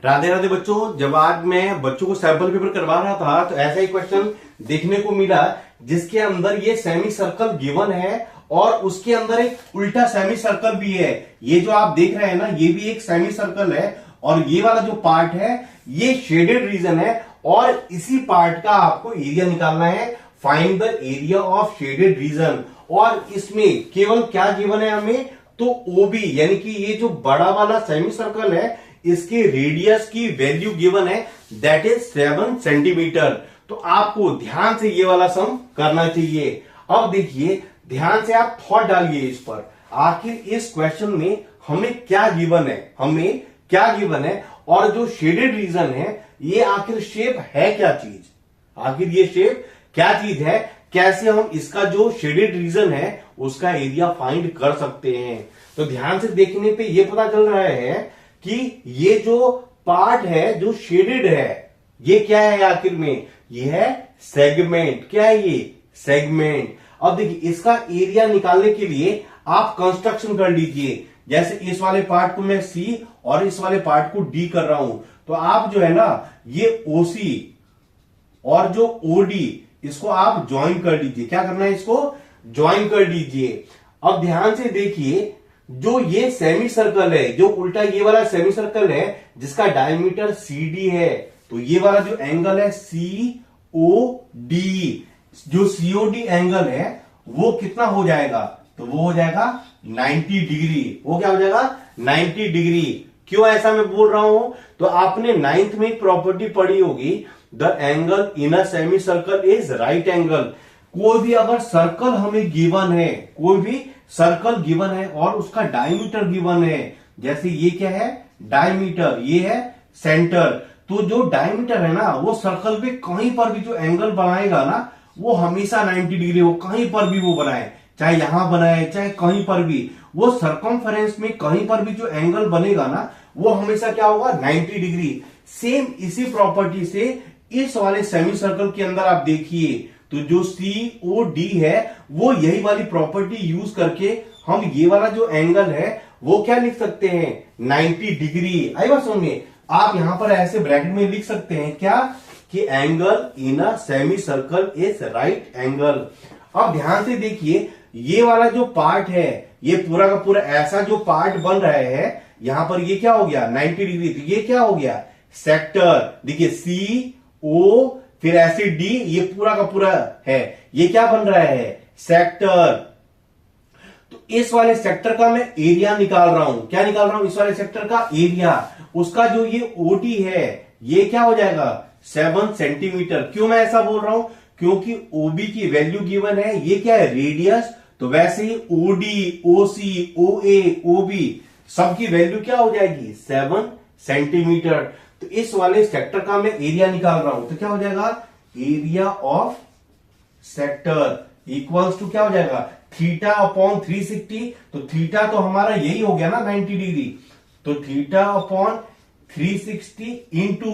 राधे राधे बच्चों। जब आज मैं बच्चों को सैंपल पेपर करवा रहा था तो ऐसा ही क्वेश्चन देखने को मिला जिसके अंदर ये सेमी सर्कल गिवन है और उसके अंदर एक उल्टा सेमी सर्कल भी है। ये जो आप देख रहे हैं ना, ये भी एक सेमी सर्कल है और ये वाला जो पार्ट है ये शेडेड रीजन है और इसी पार्ट का आपको एरिया निकालना है। Find the area of shaded reason. और इसमें केवल क्या गिवन है हमें, तो ओबी यानी कि ये जो बड़ा वाला सेमी सर्कल है इसके रेडियस की वैल्यू गिवन है, दैट इज 7 सेंटीमीटर। तो आपको ध्यान से ये वाला सम करना चाहिए। अब देखिए ध्यान से आप थॉट डालिए इस पर, आखिर इस क्वेश्चन में हमें क्या गिवन है, और जो शेडेड रीजन है ये आखिर शेप है क्या चीज, आखिर ये शेप क्या चीज है, कैसे हम इसका जो शेडेड रीजन है उसका एरिया फाइंड कर सकते हैं। तो ध्यान से देखने पे ये पता चल रहा है कि ये जो पार्ट है जो शेडेड है ये क्या है, आखिर में ये है सेगमेंट। क्या है ये, सेगमेंट। अब देखिए इसका एरिया निकालने के लिए आप कंस्ट्रक्शन कर लीजिए। जैसे इस वाले पार्ट को मैं सी और इस वाले पार्ट को डी कर रहा हूं, तो आप जो है ना ये ओसी और जो ओडी इसको आप ज्वाइन कर लीजिए। क्या करना है, इसको ज्वाइन कर लीजिए। अब ध्यान से देखिए जो ये सेमी सर्कल है, जो उल्टा ये वाला सेमी सर्कल है जिसका डायमीटर सी डी है, तो ये वाला जो एंगल है सी ओ डी, जो सीओडी एंगल है वो कितना हो जाएगा, तो वो हो जाएगा 90 डिग्री। वो क्या हो जाएगा, 90 डिग्री। क्यों ऐसा मैं बोल रहा हूं, तो आपने 9th में एक प्रॉपर्टी पढ़ी होगी, the angle in a semi circle is right angle. कोई भी अगर सर्कल हमें गिवन है, कोई भी सर्कल गिवन है और उसका डायमीटर गिवन है, जैसे ये क्या है डायमीटर, ये है सेंटर, तो जो डायमीटर है ना वो सर्कल पे कहीं पर भी जो एंगल बनाएगा ना वो हमेशा 90 डिग्री हो, कहीं पर भी वो बनाए, चाहे यहां बनाए चाहे कहीं पर भी, वो सर्कमफरेंस में कहीं पर भी जो एंगल बनेगा ना वो हमेशा क्या होगा, 90 डिग्री। सेम इसी प्रॉपर्टी से इस वाले सेमी सर्कल के अंदर आप देखिए, तो जो सी ओ डी है वो यही वाली प्रॉपर्टी यूज करके हम ये वाला जो एंगल है वो क्या लिख सकते हैं, 90 डिग्री। आई बात समझ में, आप यहां पर ऐसे ब्रैकेट में लिख सकते हैं क्या, कि angle in a semi circle is right angle. अब ध्यान से देखिए ये वाला जो पार्ट है ये पूरा का पूरा ऐसा जो पार्ट बन रहा है, यहां पर ये क्या हो गया 90 डिग्री, तो ये क्या हो गया सेक्टर। देखिए सी ओ फिर ऐसे डी, ये पूरा का पूरा है, ये क्या बन रहा है सेक्टर। तो इस वाले सेक्टर का मैं एरिया निकाल रहा हूं, क्या निकाल रहा हूं, इस वाले सेक्टर का एरिया। उसका जो ये ओटी है ये क्या हो जाएगा 7 सेंटीमीटर। क्यों मैं ऐसा बोल रहा हूं, क्योंकि ओबी की वैल्यू गिवन है, ये क्या है रेडियस, तो वैसे ही ओडी ओसी ओए ओबी सबकी वैल्यू क्या हो जाएगी 7 सेंटीमीटर। तो इस वाले सेक्टर का मैं एरिया निकाल रहा हूं, तो क्या हो जाएगा area of sector equals to क्या हो जाएगा थीटा अपॉन 360। तो थीटा तो हमारा यही हो गया ना 90 डिग्री, तो theta upon 360 into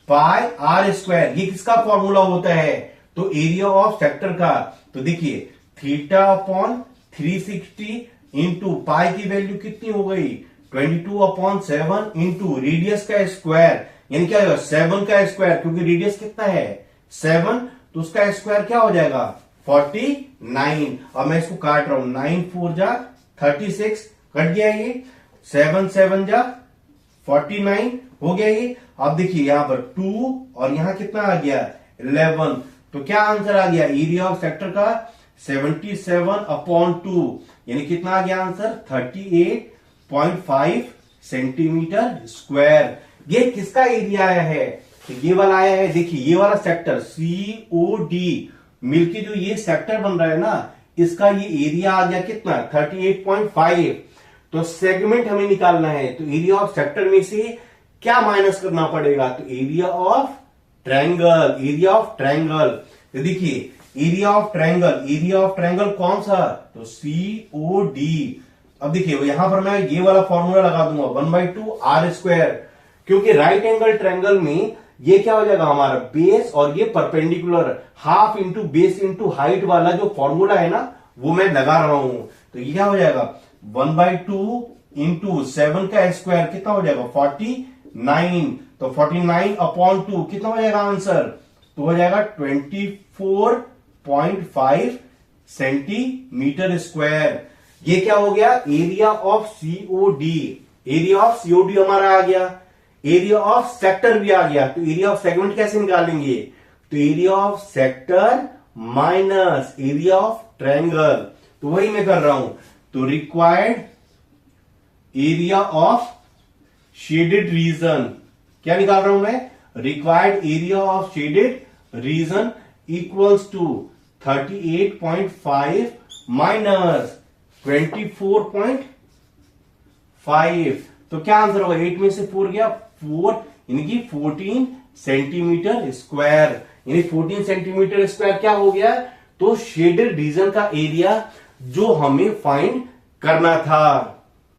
pi r square. ये किसका फॉर्मूला होता है, तो एरिया ऑफ सेक्टर का। तो देखिए थीटा अपॉन 360 इंटू पाई की वैल्यू कितनी हो गई 22/7 इंटू रेडियस का स्क्वायर, यानी क्या होगा 7 का स्क्वायर, क्योंकि रेडियस कितना है 7, तो उसका स्क्वायर क्या हो जाएगा 49। अब मैं इसको काट रहा हूं, 9 4 जा 36 कट गया, ये 7 7 जा 49 हो गया ये। अब देखिए यहां पर 2 और यहां कितना आ गया 11, तो क्या आंसर आ गया एरिया ऑफ सेक्टर का 77/2, यानी कितना आ गया आंसर 38.5 सेंटीमीटर स्क्वायर। ये किसका एरिया आया है, तो ये वाला आया है। देखिए ये वाला सेक्टर सी ओ डी मिलके जो ये सेक्टर बन रहा है ना, इसका ये एरिया आ गया कितना 38.5। तो सेगमेंट हमें निकालना है, तो एरिया ऑफ सेक्टर में से क्या माइनस करना पड़ेगा, तो area of triangle, area of triangle. तो देखिए एरिया ऑफ ट्रायंगल कौन सा, तो सी ओ डी। अब देखिए यहां पर मैं ये वाला फॉर्मूला लगा दूंगा 1/2 आर स्क्वायर, क्योंकि राइट एंगल ट्रायंगल में ये क्या हो जाएगा हमारा बेस और ये perpendicular, half into base into height वाला जो फॉर्मूला है ना वो मैं लगा रहा हूं। तो ये क्या हो जाएगा 1/2 इंटू 7 का स्क्वायर कितना हो जाएगा 9, तो 49/2 कितना हो जाएगा आंसर? तो हो जाएगा 24.5 सेंटीमीटर स्क्वायर। ये क्या हो गया? Area of COD. Area of COD हमारा आ गया, एरिया ऑफ सेक्टर भी आ गया। तो एरिया ऑफ सेगमेंट कैसे निकालेंगे? तो area of sector minus area of triangle. तो वही मैं कर रहा हूं। तो required area of shaded region, क्या निकाल रहा हूं मैं? Required area of shaded region equals to 38.5 minus 24.5। तो क्या आंसर होगा? 8 में से 4 गया, 4 यानी कि 14 सेंटीमीटर स्क्वायर। यानी 14 सेंटीमीटर स्क्वायर क्या हो गया? तो शेडेड रीजन का एरिया जो हमें फाइंड करना था।